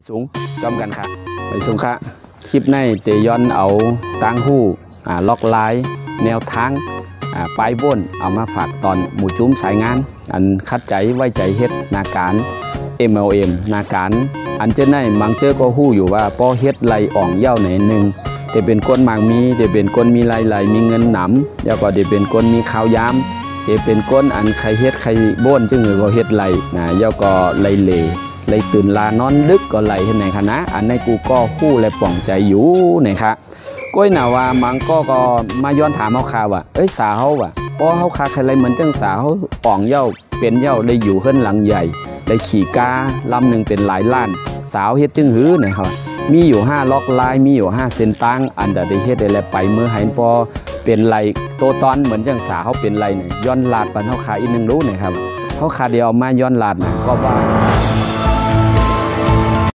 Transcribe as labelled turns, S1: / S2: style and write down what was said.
S1: สูงจอมกันค่ะไปสูงค่ะคลิปในเตย้อนเอาตั้งหู้ล็อกไลน์แนวทางปลายบ้นเอามาฝากตอนหมู่จุ้มสายงานอันคัดใจไว้ใจเฮ็ดนาการ MLM นาการอันเจนในมังเจอก็หู้อยู่ว่าป้อเฮ็ดไหลอ่องเย่าไหนหนึ่งเดี๋ยวเป็นก้นมากมีเดี๋ยวเป็นก้นมีไหลมีเงินหนำแล้วก็เดี๋ยวเป็นก้นมีข้าวยามเดี๋ยวเป็นก้นอันใครเฮ็ดใครบ้นจึงก็เฮ็ดไหลแล้วก็ไหลเล่เลยตื่นลานอนลึกก็ไหลเห็นไหนคะนะอันในกูก็คู่และป่องใจอยู่นะคะก้อยหนาว่ามังก็มาย้อนถามเขาข่าวว่าเอ้ยสาวเขาว่ะเพราะเขาคาใครเหมือนจังสาวเขาป่องเย่าเป็นเย่าได้อยู่เฮิรนหลังใหญ่ได้ขี่กาลำหนึ่งเป็นหลายล้านสาวเฮ็ดจึงหื้อเนี่ยครับมีอยู่5ล็อกลายมีอยู่5เส้นตั้งอันได้เฮ็ดได้แล้วไปเมื่อหายพอเป็นไหลโตตอนเหมือนจังสาวเขาเป็นไหลเนี่ยย้อนลาดปันเขาขาอีกนึงรู้เนี่ยครับเขาขาเดียวมาย้อนลาดนะก็ว่า